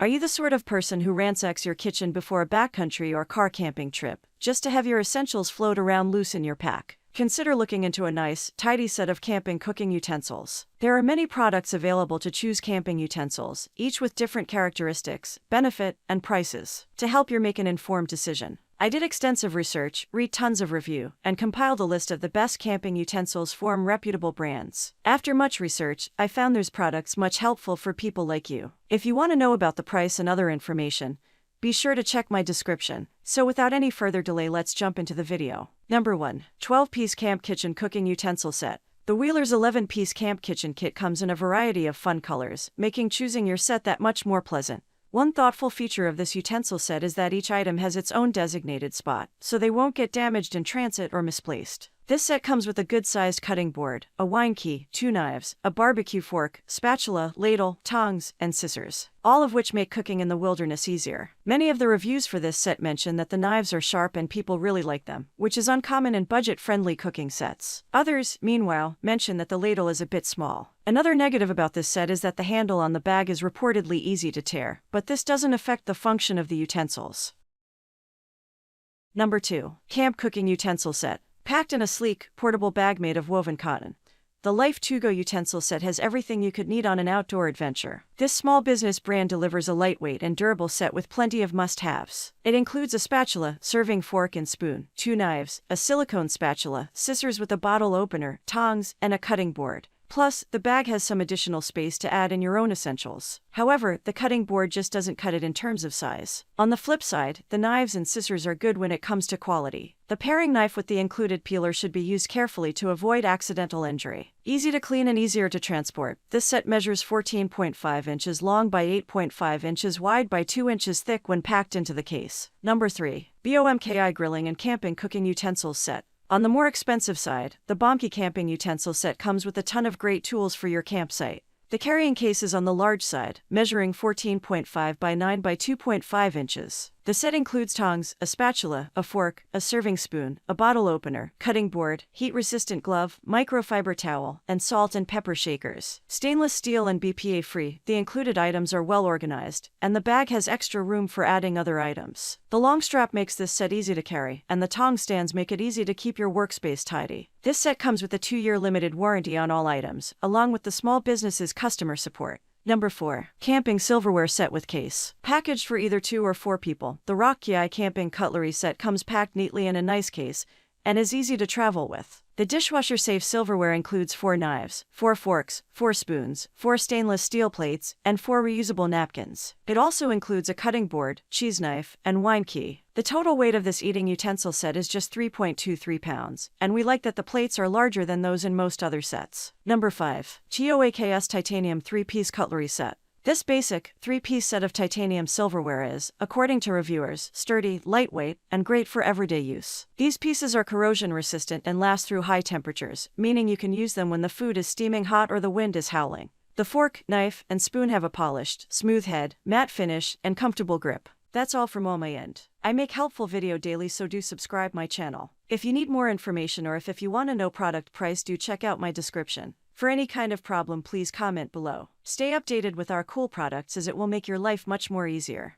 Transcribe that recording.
Are you the sort of person who ransacks your kitchen before a backcountry or car camping trip, just to have your essentials float around loose in your pack? Consider looking into a nice, tidy set of camping cooking utensils. There are many products available to choose camping utensils, each with different characteristics, benefit, and prices, to help you make an informed decision. I did extensive research, read tons of review, and compiled a list of the best camping utensils from reputable brands. After much research, I found these products much helpful for people like you. If you want to know about the price and other information, be sure to check my description. So without any further delay, let's jump into the video. Number 1. 12-piece Camp Kitchen Cooking Utensil Set. The Wheeler's 11-piece Camp Kitchen Kit comes in a variety of fun colors, making choosing your set that much more pleasant. One thoughtful feature of this utensil set is that each item has its own designated spot, so they won't get damaged in transit or misplaced. This set comes with a good-sized cutting board, a wine key, 2 knives, a barbecue fork, spatula, ladle, tongs, and scissors, all of which make cooking in the wilderness easier. Many of the reviews for this set mention that the knives are sharp and people really like them, which is uncommon in budget-friendly cooking sets. Others, meanwhile, mention that the ladle is a bit small. Another negative about this set is that the handle on the bag is reportedly easy to tear, but this doesn't affect the function of the utensils. Number 2. Camp Cooking Utensil Set. Packed in a sleek, portable bag made of woven cotton, the Life 2Go utensil set has everything you could need on an outdoor adventure. This small business brand delivers a lightweight and durable set with plenty of must-haves. It includes a spatula, serving fork and spoon, 2 knives, a silicone spatula, scissors with a bottle opener, tongs, and a cutting board. Plus, the bag has some additional space to add in your own essentials. However, the cutting board just doesn't cut it in terms of size. On the flip side, the knives and scissors are good when it comes to quality. The paring knife with the included peeler should be used carefully to avoid accidental injury. Easy to clean and easier to transport, this set measures 14.5 inches long by 8.5 inches wide by 2 inches thick when packed into the case. Number 3. BOMKI Grilling and Camping Cooking Utensils Set. On the more expensive side, the Bomke Camping Utensil Set comes with a ton of great tools for your campsite. The carrying case is on the large side, measuring 14.5 by 9 by 2.5 inches. The set includes tongs, a spatula, a fork, a serving spoon, a bottle opener, cutting board, heat-resistant glove, microfiber towel, and salt and pepper shakers. Stainless steel and BPA-free, the included items are well organized, and the bag has extra room for adding other items. The long strap makes this set easy to carry, and the tong stands make it easy to keep your workspace tidy. This set comes with a 2-year limited warranty on all items, along with the small business's customer support. Number 4. Camping Silverware Set with Case. Packaged for either 2 or 4 people, the Rockyi Camping Cutlery Set comes packed neatly in a nice case and is easy to travel with. The dishwasher-safe silverware includes 4 knives, 4 forks, 4 spoons, 4 stainless steel plates, and 4 reusable napkins. It also includes a cutting board, cheese knife, and wine key. The total weight of this eating utensil set is just 3.23 pounds, and we like that the plates are larger than those in most other sets. Number 5. TOAKS Titanium 3-Piece Cutlery Set. This basic, 3-piece set of titanium silverware is, according to reviewers, sturdy, lightweight, and great for everyday use. These pieces are corrosion-resistant and last through high temperatures, meaning you can use them when the food is steaming hot or the wind is howling. The fork, knife, and spoon have a polished, smooth head, matte finish, and comfortable grip. That's all from my end. I make helpful video daily, so do subscribe my channel. If you need more information or if you want to know product price, do check out my description. For any kind of problem, please comment below. Stay updated with our cool products as it will make your life much more easier.